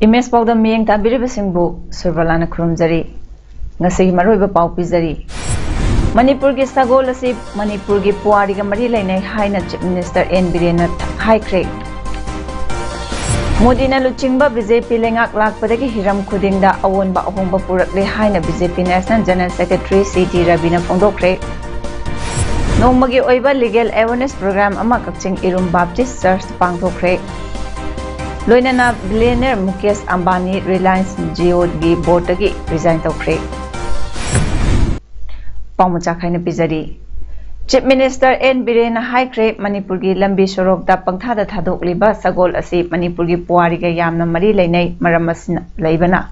Image PAODAM miyeng tabiribasingbu surbalana khurumjari ngasigi maroiba pau pizari Manipur gi sagol asi Manipur gi puari ga mari lainai haina Chief Minister N Birena haikre Modi na luchingba BJP lengak lakpadagi hiram khudingda awonba ahongba purakle haina BJP National General Secretary CT Rabina phongdokre Nongmagi oiba legal awareness program ama Kakching Irum Baptist Church pangthokre Loinana billionaire Mukesh Ambani Reliance Jio gi board gi resign tawkhre Pamucha khaina pizari Chief Minister N Birena haikre Manipur gi lambi sorok da pangtha da thadokliba sagol asi Manipur gi puari ga yamna mari leinai maramasina leibana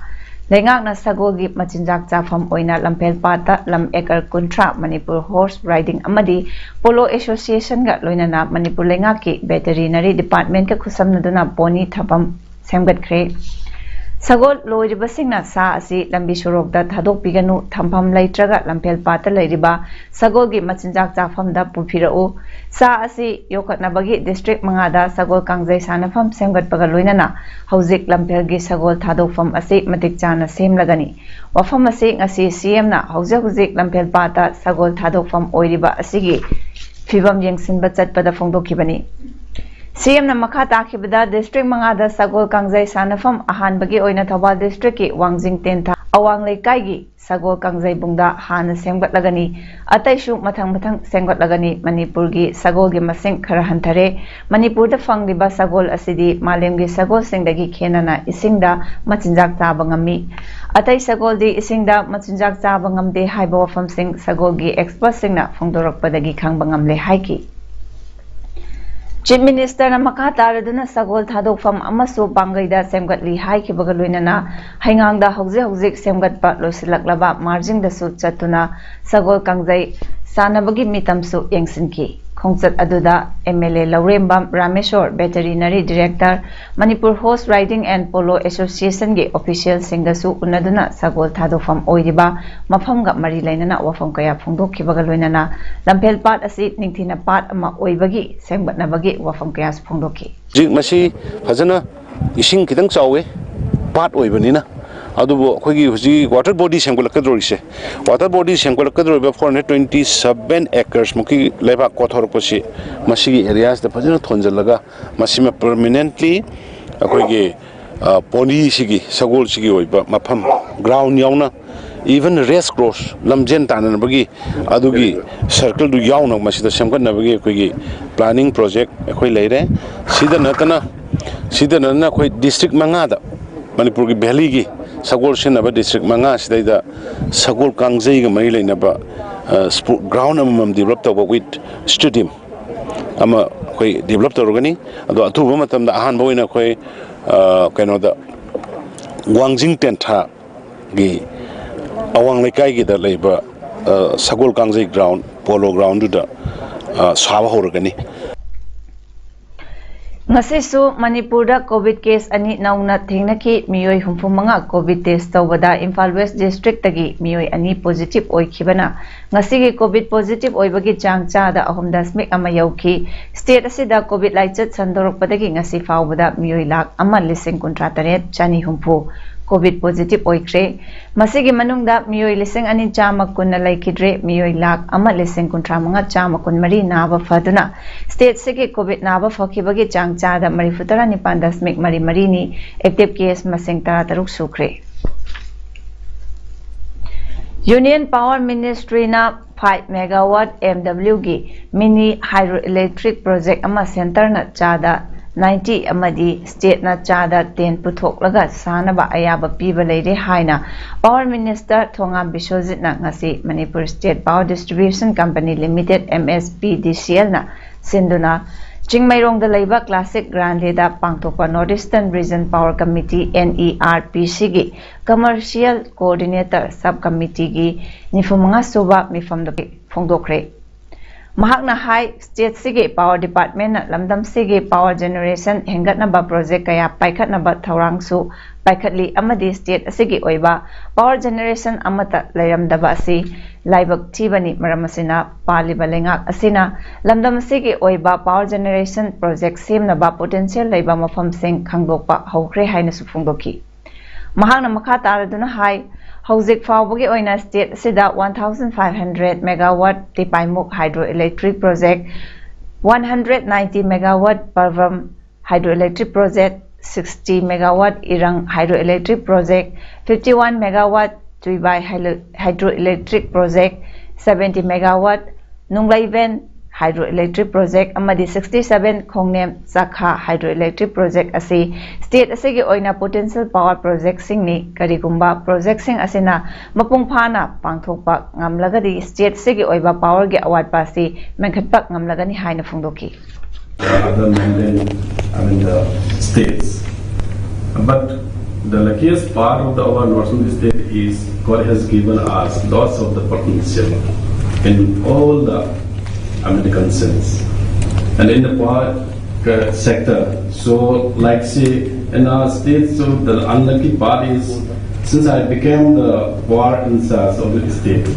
Lengakna sagol gi machinjak chafam oina lampel pata lam ekar kuntra Manipur Horse Riding amadi Polo Association ga loinana Manipur lengak ki veterinary department ka khusamnaduna pony thapam semgatkhre Sagol loiribasingna sa asi lambi sorok da thadok piganu thampam leitraga lampel pata leiriba sagol gi machinjak chafam da pufirau sa asi yokatna bagi district mangada sagol kangjai sanafam semgatpaga loinana hauzik lampel gi sagol thadokfam asi matik chana semlagani wafam asi ngasi CM na hauzik lampel pata sagol thadokfam oiriba asigi fibam yengsinba chatpada phongdokhibani CM na makha takhibada district mangada sagol kangjai sanafam ahan bagi oina Thawal district ki wangjing tentha awang leikai gi sagol kangjai bungda hana semgatlagani ataishu mathang semgatlagani Manipur gi sagol gi masing khara hanthare Manipur da fangliba sagol asidi malem gi sagol singdagi khenana isingda machinjak chaba ngami atai sagol di isingda machinjak chaba ngamde haiba wafam sing sagol gi expert singna phongdorakpadagi khangba ngamle haiki Chief Minister na makha taraduna sagol thadokfam amasu bangaida semgatli haikibaga loinana haingangda hauzik semgatpa losilaklaba marjing da su chatuna sagol kangjai sanabagi mitamsu yengsinki khongchat aduda MLA Laurembam Rameshwar Veterinary Director Manipur Horse Riding and Polo Association ge official singdasu unaduna sagol thadokfam oiriba mafamga mari lainana wafam kaya phongdokhibaga loinana lampel pat asi ningthina pat ama oibagi semgatnabagi wafam kaya phongdokhi jik masi fajana ising kitang chawe pat oibanina adubo khogi huji water body semgolakadrorise water body semgolakadroiba 427 acres muki leba kothorposi masigi areas da fajana thonjalaga masima permanently khogi pony sigi sagol sigi oiba mafam ground yauna even race cross lamjen tanan bagi adugi circle du yauna masida semgatna bagi khogi planning project khoi leire sida natana khoi district mangada Manipur gi valley gi sagol senaba district manga sidaida sagol kangjai ga mai leinaba ground amam develop tawba with stadium ama khoi develop tawrogani ado atuba matamda ahan boina khoi kaino da wangjing tentha gi awang lekai gi da leiba sagol kangjai ground polo ground da saba horogani Ngasisu Manipur da COVID case ani nauna thengnaki miyoi humfumanga COVID test tawbada Imphal West district tagi miyoi ani positive oikhibana ngasigi COVID positive oibagi changcha da 3.1 ama yauki state asida COVID laichat sandorokpadagi ngasi fawbada miyoi lakh ama lising kontrataret chani humfu COVID positive oikre masigi manungda miyoi lising ani chama kunna laikidre miyoi lakh ama lising kontramanga chama kun mari naba faduna state sigi COVID naba fakibagi changcha da marifutara nipan dasmik mari ni active case masing tarataruk sukre Union Power Ministry na 5 megawatt MW gi mini hydroelectric project ama center na chada 90 amadi state na chada 10 puthoklaga sanaba ayaba piba leire haina Power Minister Thonga Biswajit na ngasi Manipur State Power Distribution Company Limited MSPDCL na sinduna Chingmairong da laiba Classic Grande da pangtokpa Northeastern Region Power Committee NERPC gi Commercial Coordinator Subcommittee gi nifumanga suba mifam da phongdokre. Mahakna High State Sige Power Department na lamdam sige power generation hengatnaba project kaya paikhatnaba thaurangsu paikhatli amadi state asigi oiba power generation amata layamdaba asi laibak thibani maramasina paliba lengak asina lamdam sige oiba power generation project semnaba potential laiba mafamsing khangdokpa haukhre haina su phongdokhi. Mahakna makha taraduna hai Hauzik Fawbagi Oina State Sida 1,500 megawatt Tipaimuk hydroelectric project, 190 megawatt Parvam hydroelectric project, 60 megawatt Irang hydroelectric project, 51 megawatt Tuibai hydroelectric project, 70 megawatt Nunglaiven hydroelectric project amadi 67 Khongnem Sakha hydroelectric project asi state asigi oina potential power project singni karigumba project sing asina mapung phana pangthokpa ngamlagadi state sigi oiba power ge award pasi menkhatpak ngamlagani haina phungdoki. Other mainland, the states, but the luckiest part of our northern state is God has given us lots of the potential in all the concerns and in the power sector. So like say in our state, so the unlucky part is since I became the power in charge of the state,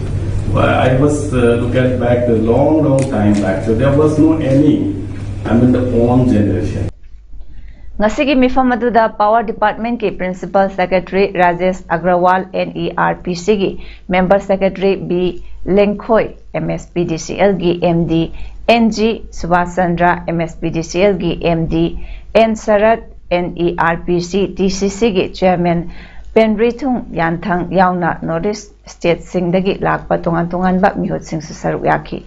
I was look at back the long time back, so there was no any the own generation. Ngasigi mifam aduda Power Department ki Principal Secretary Rajesh Agrawal NERPC gi Member Secretary B Lengkhoi MSPDCL gi MD NG Subhasandra MSPDCL gi MD N Sarat NERPC TCC gi Chairman Penrithung Yanthang yauna Northeast State singdagi lakpa tongan ba mihut sing su saruk yakhi.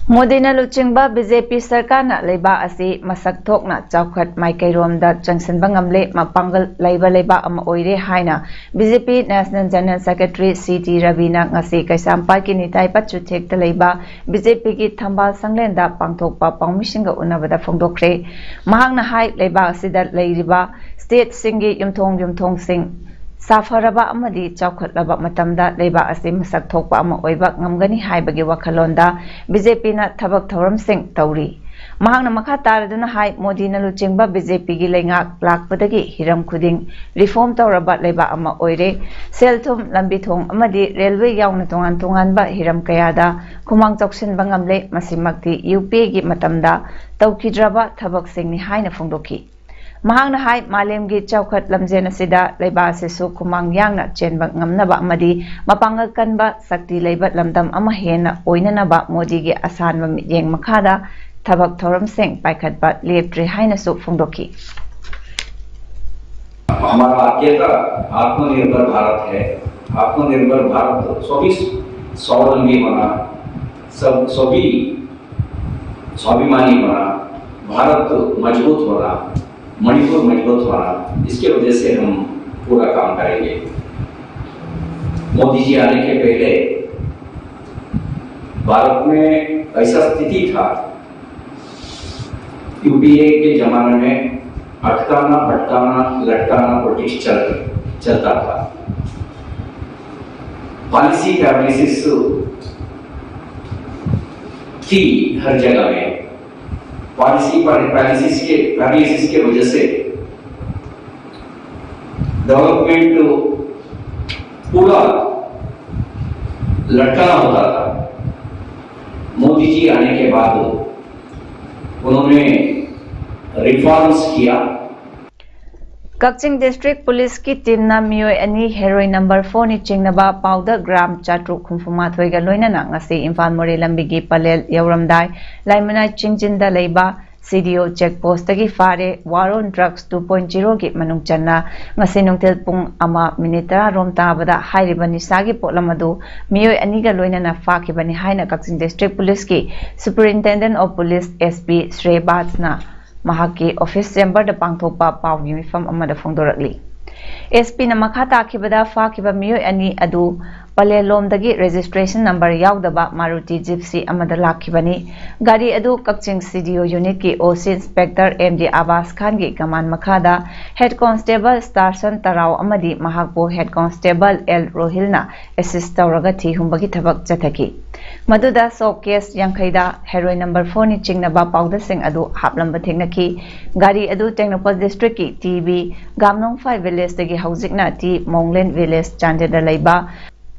Modina luchingba BJP sarkar na leiba asi masak thokna chawkhat maikairom da changsan bangamle mapangal leiba ama oire haina BJP National General Secretary CT Ravina ngasi kaisampa ki nitai pachu thek ta leiba BJP ki thambal sanglen da pangthokpa pangmisinga unabada phongdokre mahangna hai leiba asida leiriba state singi yumthong sing Safaraba amadi chawkhatlaba matamda leiba asi masak thokpa ama oiba ngamgani haibagi wakhalonda BJP na thabak thoram sing tauri mahangna makha taraduna hai Modi na luchingba BJP gi leingak lakpadagi hiram khuding reform tawraba leiba ama oire selthum lambi thong amadi railway yauna tongan ba hiram kayada khumang choksin bangamle masimakti UP gi matamda tawkidraba thabak singni haina phongdokhi. Mahangna hai malem gi chawkhat lamjen asida leiba sesu kumang yangna chenba ngamnaba amadi mapangal kanba sakti leibat lamdam ama hena oinanaba Modi gi asanba mityeng makhada thabak thoram sing paikhatba leptre haina su phongdokhi. हमारा आज्ञा आत्मनिर्भर भारत है. आत्मनिर्भर भारत सभी स्वावलंबी बना, सब सभी स्वाभिमानी बना, भारत मजबूत बना, मणिपुर मजबूत बना. इसके वजह से हम पूरा काम करेंगे. मोदी जी आने के पहले भारत में ऐसा स्थिति था, यूपीए के जमाने में अटकाना भटकाना लटकाना पॉलिटिक्स चलता था. पॉलिसी पैरालिसिस थी हर जगह में. पॉलिसी पैरालिसिस के वजह से डेवलपमेंट पूरा लटकाना होता था. मोदी जी आने के बाद उन्होंने रिफॉर्म्स किया. Kakching District Police की टीम ना मियोय अनि हेरोइन नंबर 4 नि चिंगनबा पाउडर ग्राम चाट्रुक खुमफुमाथोय गा लोइनाना ngasi Imphal More lambigi palel yauramdai laimana chingchinda leiba CDO checkpost tagi fare war on drugs 2.0 gi manung channa ngasi nungtel pung ama minitra rom tabada hairiba nisagi potlamadu miyoy ani ga loinana fakibani haina Kakching District Police ki Superintendent of Police SP Shrey Batsna mahaki office chamber da pangthokpa pawgi mifam amada phongdorakli. SP na makha takibada fakiba miyoy ani adu Palelomdagi registration number yaudaba Maruti Gypsy amada lakhibani gari adu Kakching CDO unit ki OC Inspector MD Abbas Khan gi kaman makhada Head Constable Starson Tarau amadi mahakbo Head Constable L Rohilna assist tawraga thi humbagi thabak chathaki Maduda soap case Yankhaida heroin number 4 ni chingnaba powder sing adu haplamba thengnaki gari adu Technopol district ki TB Gamnong 5 village dagi haujikna ti Monglen village Chandeda laiba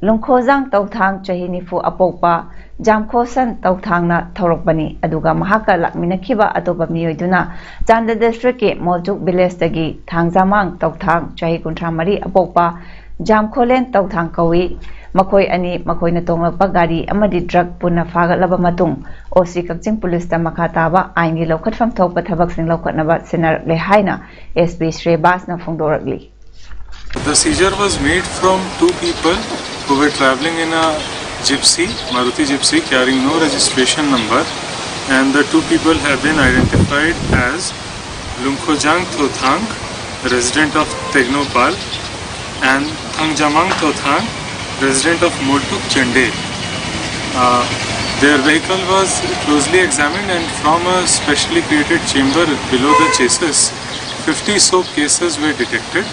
Lungkhozang Tauthang Chahinifu Apokpa Jamkhosan Tauthangna Thorokbani aduga mahaka lakminakhiba atoba miyoiduna Chanda district ke Moljuk village dagi Thangjamang Tauthang Chahi Kuntramari Apokpa Jamkholen Tauthang kawi Makoi ani makoina tonglakpa gari amadi drug punna fagalaba matung OC Kakching police ta makhataba aingi lokhatfam thokpa thabak sing lokhatnaba senar le haina SB Shrebas na phongdorakli. The seizure was made from two people who were travelling in a gypsy, Maruti Gypsy, carrying no registration number, and the two people have been identified as Lungkhojang Thothang, resident of Tegnopal, and Thangjamang Thothang, resident of Moltuk Chende. Their vehicle was closely examined, and from a specially created chamber below the chassis, 50 soap cases were detected.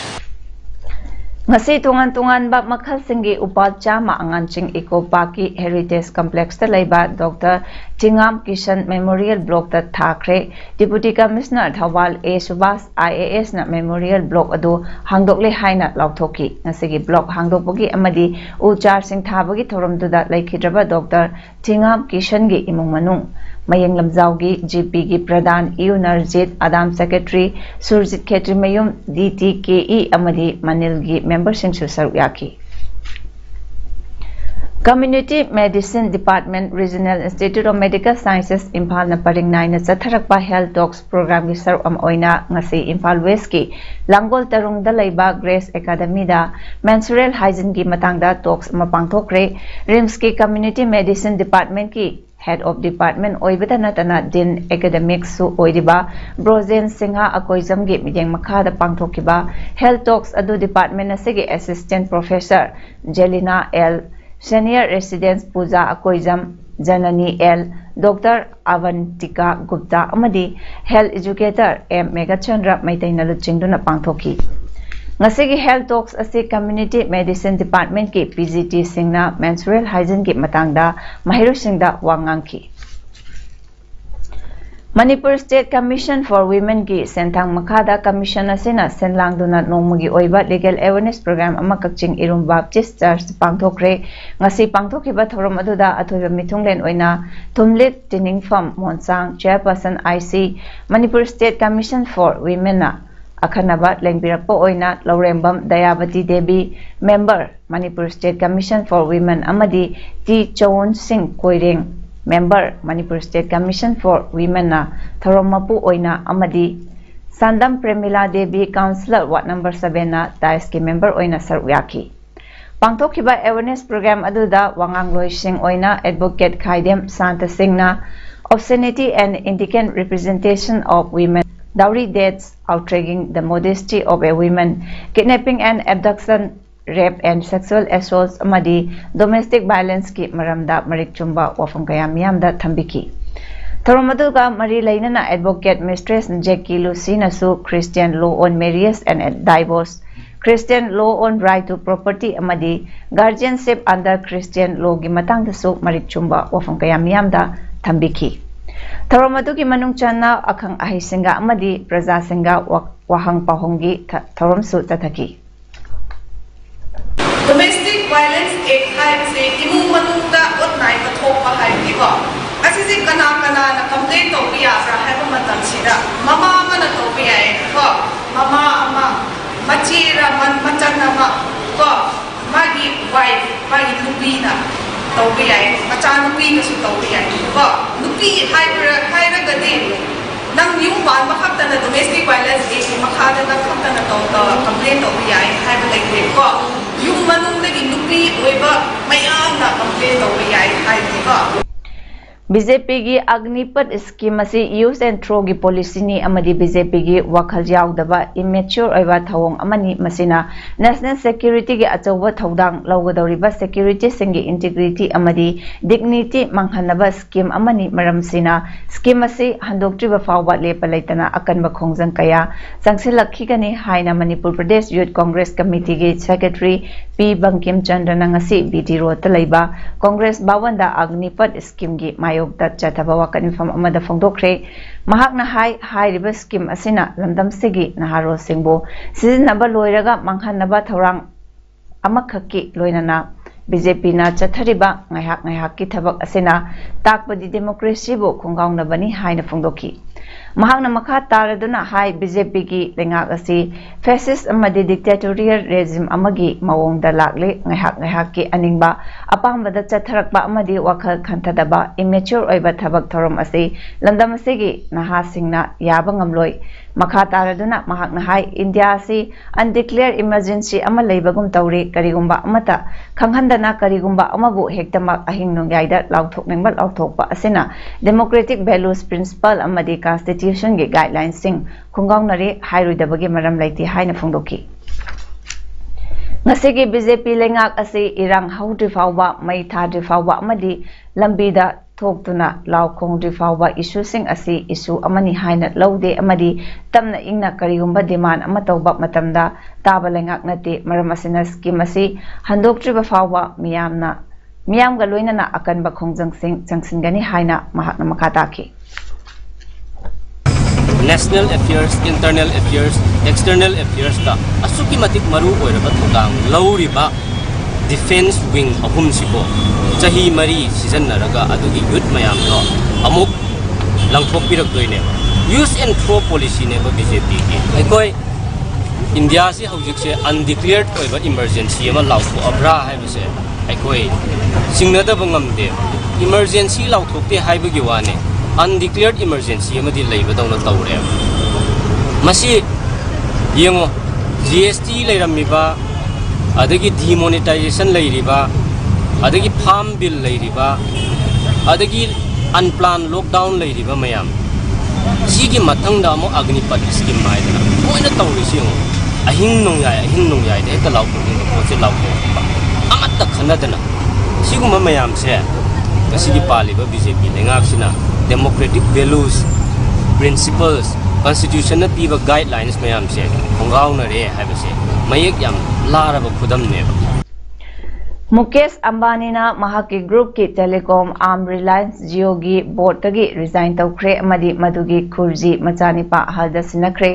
Ngasi tungan ba makhal singi upal chama anganching Eco Park Heritage Complex ta laiba Dr. Tingam Kishan Memorial Block ta thakre Deputy Commissioner Thawal A Subas IAS na Memorial Block adu hangdokle haina lauthoki ngasigi block hangdokbogi amadi uchar sing thabagi thoramduda laikhidraba Dr. Tingam Kishan gi imung manung Mayang Lamzaugi GP gi Pradhan Narjit Adam Secretary Surjit Khetri Mayum DTKE amadi Manil gi member sing saru yaki Community Medicine Department Regional Institute of Medical Sciences Imphal na paring 9 na chatharakpa Health Talks program gi saru am oina ngasi Imphal West ki Langgol Tarung da laiba Grace Academy da menstrual hygiene gi matangda talks ma pangthokre RIMS ki Community Medicine Department ki Head of Department oibata natana Dean Academics su oidiba Brozen Singha Akoizam gi mideng makhada pangthokiba Health Talks adu department asigi Assistant Professor Jelina L Senior Residence Puja Akoizam Janani L Dr. Avantika Gupta amadi Health Educator M Megachandra Maitaina luchingduna pangthoki Ngasigi Health Talks asi Community Medicine Department ki PGT singna menstrual hygiene ki matangda mahiru singda wangangki Manipur State Commission for Women ki Senthang Makhada Commission asina senlangduna nongmagi oiba legal awareness program ama Kakching Irum Baptist Church pangthokre ngasi pangthokiba thorom aduda athoiba mithunglen oina Thumlit Tining Farm Monsang Chairperson IC Manipur State Commission for Women na Akhanaba Lengbirakpo oina Laurembam Dayabati Devi Member Manipur State Commission for Women amadi T Chawon Singh Koireng Member Manipur State Commission for Women na Thoromapu oina amadi Sandam Premila Devi Councillor Ward number 7 na Daiski Member oina saruyaki Pangthokiba awareness program aduda Wangang Loy Singh oina Advocate Khaidem Santa Singh na Obscenity and Indecent Representation of Women Dowry deaths, outragging the modesty of a woman, kidnapping and abduction, rape and sexual assaults, amadi domestic violence ki maramda marik chumba wafam kaya miyamda thambiki. Thoromaduga Mari Lainana Advocate Mistress Jackie Lucina Su Christian law on marriage and divorce, Christian law on right to property amadi guardianship under Christian law gi matang su marik chumba wafam kaya miyamda thambiki. Thoromadugi manung channa akhang ahi singa amadi praja singa wahang pahongi thorom su tathaki Domestic Violence Act haibse imung manungda otnai pathokpa haibigo asisi kana na complaint tawbi yabra haiba matam sida mama amana tawbi ai ko mama ama machira machanna ma ko magi wife magi lubina tawbi ai macha nupi na su tawbi ai ko nupi hairagadi nang yung ban makapta na domestic violence act makada na kapta na complaint tawbi ai haiba like ko yung manung naging nupi oiba mayam na complaint tawbi ai haiba ko BJP gi Agnipat scheme asi use and throw gi policy ni amadi BJP gi wakhal yaudaba immature oiba thawong amani masina national security gi achoba thodang lawgadoriba security singi integrity amadi dignity manghanaba scheme amani maramsina scheme asi handoktriba fawba lepa leitana akanba khongjang kaya changsilakhi gani haina Manipur Pradesh Youth Congress Committee gi secretary P Bankim Chandra ngasi BT Road ta leiba Congress bawanda Agnipat scheme gi mayokta chathaba wakan infam amada phongdokre mahakna hai riba scheme asina lamdam segi naharo singbo sizinaba loiraga manghanaba thorang amakhaki loinana BJP na chathariba ngaihak ki thabak asina takpadi democracy bo khongaung na bani haina phongdoki mahakna makha taraduna hai BJP ki lengak asi fascist amadi dictatorial regime amagi mawong da lakle ngaihak ki aningba apambada chatharakba amadi wakhal khantadaba immature oiba thabak thorom asi landam asigi naha singna yaba ngamloi makha taraduna mahakna hai India si undeclared emergency ama leibagum tawri karigumba amata khanghandana karigumba amabu hektamak ahing nongyaida lauthokningba lauthokpa asina democratic values principle amadi constitution ge guidelines sing khungaunari hairuidabagi maram laiti haina phongdoki ngasigi BJP lengak asi irang haudri fawba mai thadri fawba amadi lambida thoktuna laukhongdri fawba issue sing asi issue amani haina laude amadi tamna ingna karigumba demand ama tawba matamda taba lengak nate maram asina scheme asi handoktriba fawba miyamga loinana akanba khongjang sing changsingani haina mahakna makataki National affairs, internal affairs, external affairs ta asuki matik maru oiraba thodang lauriba defense wing ahum sibo chahi mari season naraga adugi youth mayam no amuk langthok pirak doine use and throw policy ne ba BJP ki aikoi India si hojik se undeclared oiba emergency ama lautho abra haibase aikoi singnada bangamde emergency lauthokte haibagi wane undeclared emergency amadi leibadawna tawre masi yengo GST leiramiba adagi demonetization leiriba adagi farm bill leiriba adagi unplanned lockdown leiriba mayam sigi mathangda amo Agnipat scheme maidana moina tawrisi ahing nongyai de ka lauko ni ko se lauko amatta khanadana siguma mayam se kasigi paliba BJP lengak sina democratic values, principles, constitution na piba guidelines mayam se khongaung na re haibase mayek yam laraba khudam ne Mukesh Ambani na mahaki group ki telecom arm Reliance Jio gi board tagi resign tawkhre amadi madugi khurji machani pa halda sinakre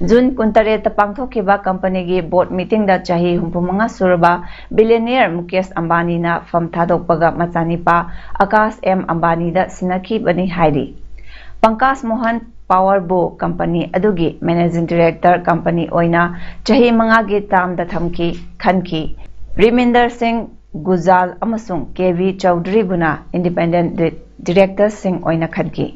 June 18 ta pangthokiba company gi board meeting da chahi 35 surba billionaire Mukesh Ambani na fam thadokpaga machani pa Akash M Ambani da sinakhi bani hairi Pankaj Mohan Power Bo company adugi managing director company oina chahi 5 gi tam da thamki khanki Riminder Singh Gujal amasung KV Chaudhary buna independent director sing oina khanki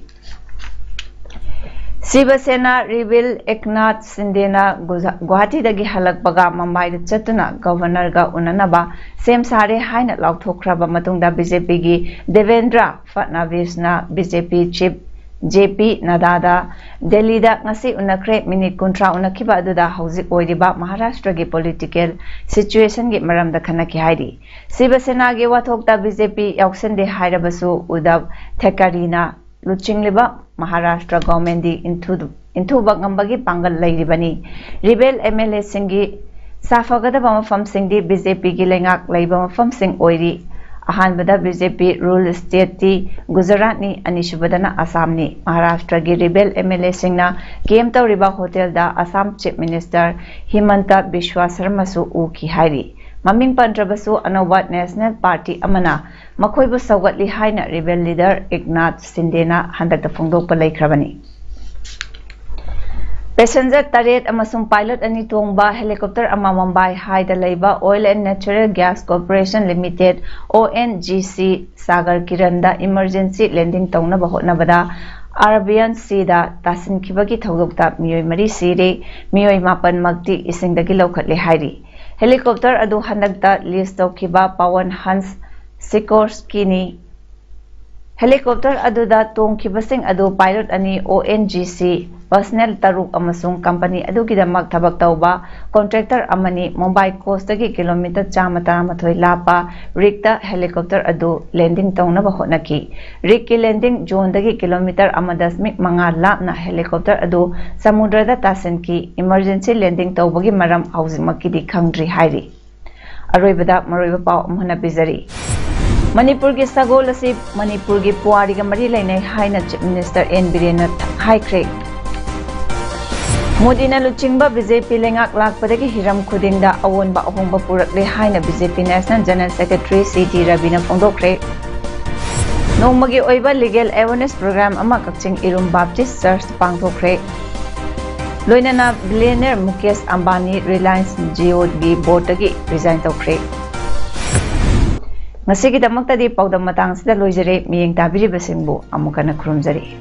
Shiva Sena Rebel Eknath Sindena Guwahati dagi halakpaga Mumbai da chatuna governor ga unanaba sem sare haina lauthokraba matungda BJP gi Devendra Fadnavis na BJP chief JP Nadada Delhi da ngasi unakre minute kontra unakiba aduda hauzik oiriba Maharashtra gi political situation gi maram da khanaki hairi Shiva Sena gi wathokta BJP yausende hairabasu Uddhav Thackeray na luchingliba Maharashtra government di into bagambagi pangal lairibani rebel MLA singi safagada mafam singdi BJP gi lengak laiba mafam sing oiri ahanbada BJP rule state ti Gujarat ni anisubadana Assam ni Maharashtra gi rebel MLA singna game tawriba hotel da Assam chief minister Himanta Biswa Sharma su u ki hairi maming pantrabasu anowa national party amana makhoibu sawgatli haina rebel leader Eknath Sindena handakta phongdokpa laikhrabani Passenger taret amasung pilot ani tongba helicopter ama Mumbai High da leiba Oil and Natural Gas Corporation Limited ONGC Sagar Kiranda emergency landing tawna bahotnabada Arabian Sea da tasin khibagi thodokta miyoi mari sire miyoi mapan magti isingdagi lokhatle hairi helicopter adu handakta list tawkhiba Pawan Hans Sikorsky ni Helicopter aduda tongkhibasing adu pilot ani ONGC personnel taruk amasung company adugidamak thabak tauba contractor amani Mumbai coast dagi kilometer 138 lapa rikta helicopter adu landing taunaba hotnaki rik landing zone dagi kilometer 1.5 lapna helicopter adu samudrada tasenki emergency landing taubagi maram haujimaki di khangdri hairi aroibada maroiba pau amhana bizari Manipur ki sagol asi Manipur ki puari ga mari lainai haina Chief Minister N Biren haikre Modi na luchingba BJP lengak lakpadagi hiram khudingda awonba ahongba purakle haina BJP National General Secretary C.T. Rabina fongdokre Nongmagi oiba legal awareness program ama kakching Irum Baptist Church pangthokre Loinana billionaire Mukesh Ambani Reliance Jio gi board dagi resign tokre Masigi damakta di paudam matang sida loijare miyeng tabiri basingbu amukana khurumjari